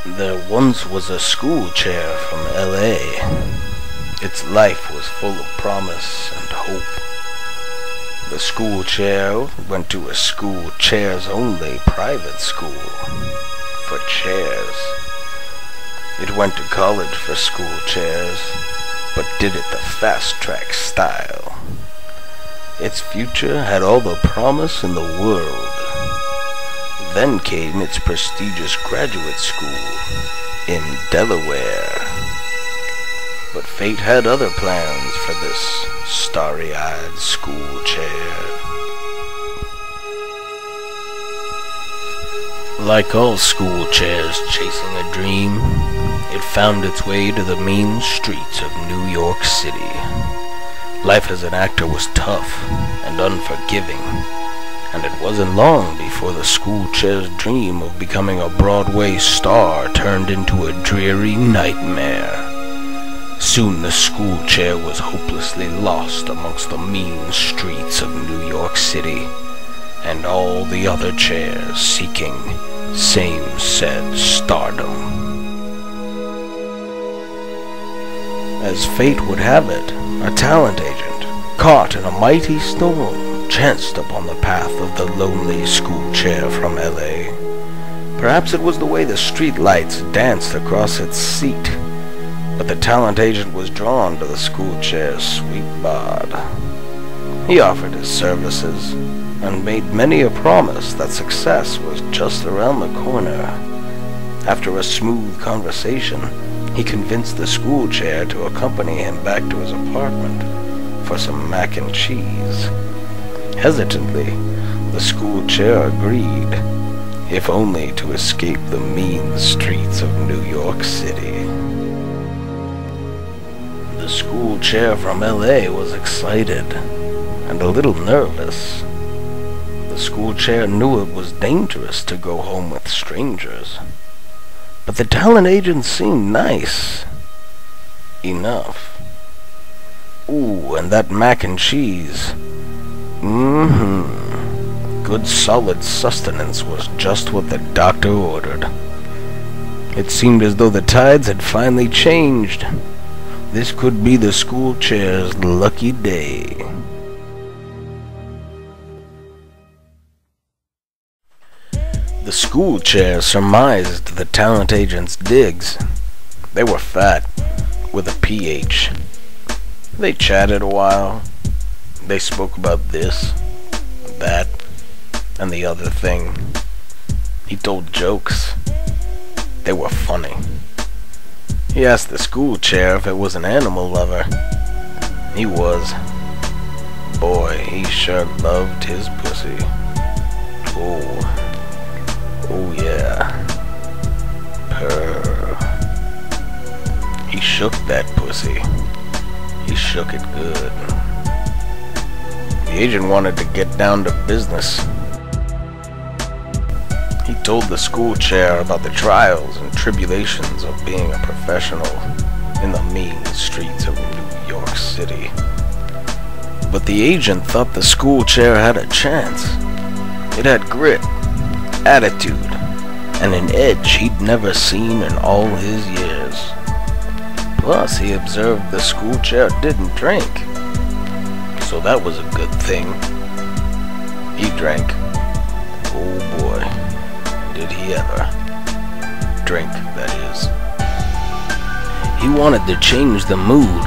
There once was a school chair from L.A. Its life was full of promise and hope. The school chair went to a school chairs-only private school for chairs. It went to college for school chairs, but did it the fast-track style. Its future had all the promise in the world. Then came its prestigious graduate school in Delaware. But fate had other plans for this starry-eyed school chair. Like all school chairs chasing a dream, it found its way to the mean streets of New York City. Life as an actor was tough and unforgiving, and it wasn't long before the school chair's dream of becoming a Broadway star turned into a dreary nightmare. Soon the school chair was hopelessly lost amongst the mean streets of New York City, and all the other chairs seeking same said stardom. As fate would have it, a talent agent, caught in a mighty storm, chanced upon the path of the lonely school chair from L.A. Perhaps it was the way the street lights danced across its seat, but the talent agent was drawn to the school chair's sweet bod. He offered his services, and made many a promise that success was just around the corner. After a smooth conversation, he convinced the school chair to accompany him back to his apartment for some mac and cheese. Hesitantly, the school chair agreed, if only to escape the mean streets of New York City. The school chair from L.A. was excited and a little nervous. The school chair knew it was dangerous to go home with strangers, but the talent agent seemed nice enough. Ooh, and that mac and cheese. Good solid sustenance was just what the doctor ordered. It seemed as though the tides had finally changed. This could be the school chair's lucky day. The school chair surmised the talent agent's digs. They were fat, with a PH. They chatted a while. They spoke about this, that, and the other thing. He told jokes. They were funny. He asked the school chair if it was an animal lover. He was. Boy, he sure loved his pussy. Oh yeah. Purr. He shook that pussy. He shook it good. The agent wanted to get down to business. He told the school chair about the trials and tribulations of being a professional in the mean streets of New York City. But the agent thought the school chair had a chance. It had grit, attitude, and an edge he'd never seen in all his years. Plus, he observed the school chair didn't drink, so that was a good thing. He drank. Oh boy, did he ever. Drink, that is. He wanted to change the mood,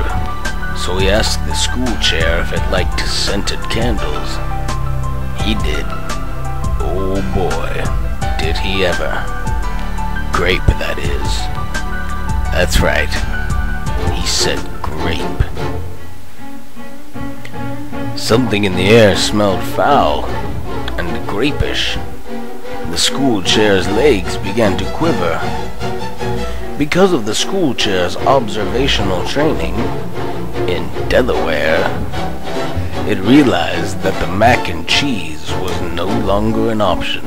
so he asked the school chair if it liked scented candles. He did. Oh boy, did he ever. Grape, that is. That's right. He said grape. Something in the air smelled foul and grapish. The school chair's legs began to quiver. Because of the school chair's observational training in Delaware, it realized that the mac and cheese was no longer an option.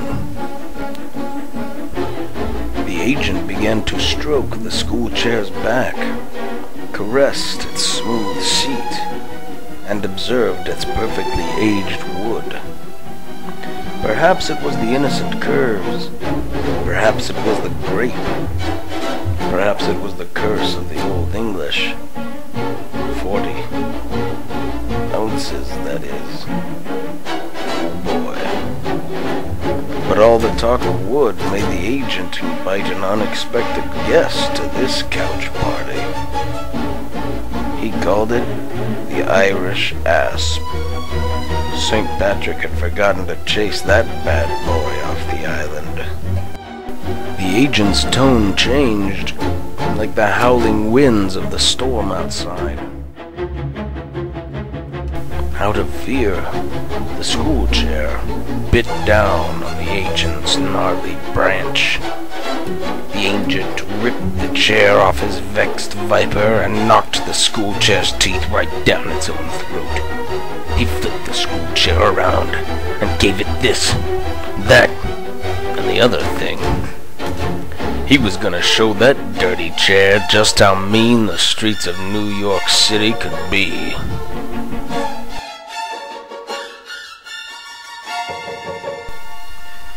The agent began to stroke the school chair's back, caressed its smooth seat, and observed its perfectly aged wood. Perhaps it was the innocent curves. Perhaps it was the grape. Perhaps it was the curse of the Old English. 40 ounces, that is. Oh boy. But all the talk of wood made the agent invite an unexpected guest to this couch party. He called it the Irish Asp. St. Patrick had forgotten to chase that bad boy off the island. The agent's tone changed, like the howling winds of the storm outside. Out of fear, the school chair bit down on the agent's gnarly branch. The agent ripped the chair off his vexed viper and knocked the school chair's teeth right down its own throat. He flipped the school chair around and gave it this, that, and the other thing. He was gonna show that dirty chair just how mean the streets of New York City could be.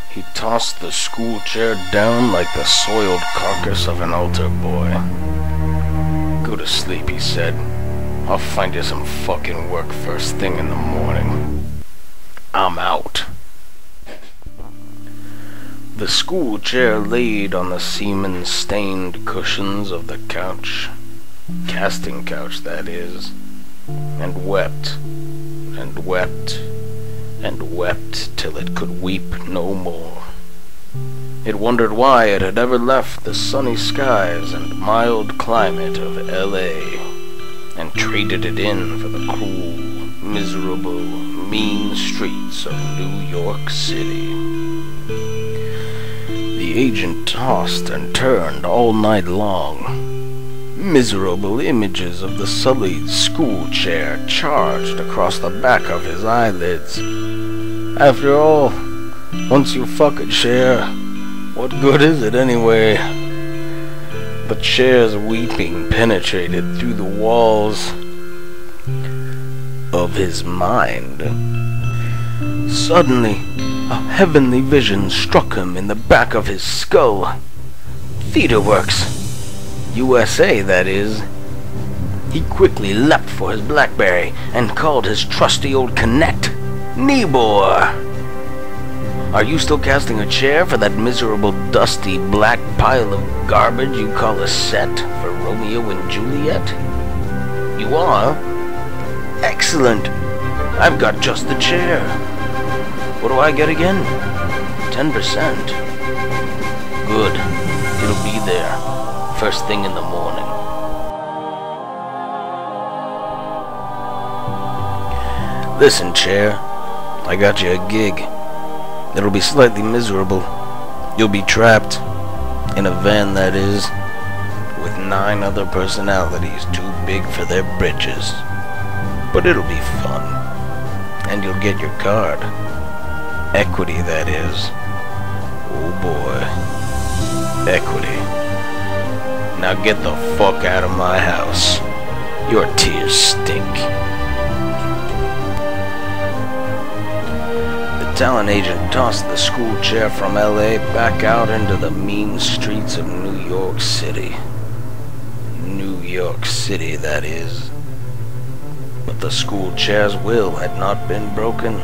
He tossed the school chair down like the soiled carcass of an altar boy. Go to sleep, he said. I'll find you some fucking work first thing in the morning. I'm out. The school chair laid on the semen-stained cushions of the couch, casting couch that is, and wept, and wept, and wept till it could weep no more. It wondered why it had ever left the sunny skies and mild climate of L.A. and traded it in for the cruel, miserable, mean streets of New York City. The agent tossed and turned all night long. Miserable images of the sullied school chair charged across the back of his eyelids. After all, once you fuck a chair, what good is it anyway? The chair's weeping penetrated through the walls of his mind. Suddenly, a heavenly vision struck him in the back of his skull. Theaterworks. USA, that is. He quickly leapt for his BlackBerry and called his trusty old Connect. Nebor! Are you still casting a chair for that miserable, dusty, black pile of garbage you call a set for Romeo and Juliet? You are? Excellent! I've got just the chair. What do I get again? 10%. Good. It'll be there. First thing in the morning. Listen, chair. I got you a gig. It'll be slightly miserable. You'll be trapped. In a van, that is. With 9 other personalities too big for their britches. But it'll be fun. And you'll get your card. Equity, that is. Oh boy. Equity. Now get the fuck out of my house. Your tears stink. The talent agent tossed the school chair from L.A. back out into the mean streets of New York City. New York City, that is. But the school chair's will had not been broken.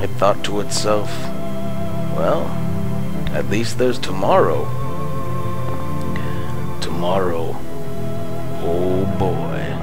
It thought to itself, well, at least there's tomorrow. Tomorrow, oh boy.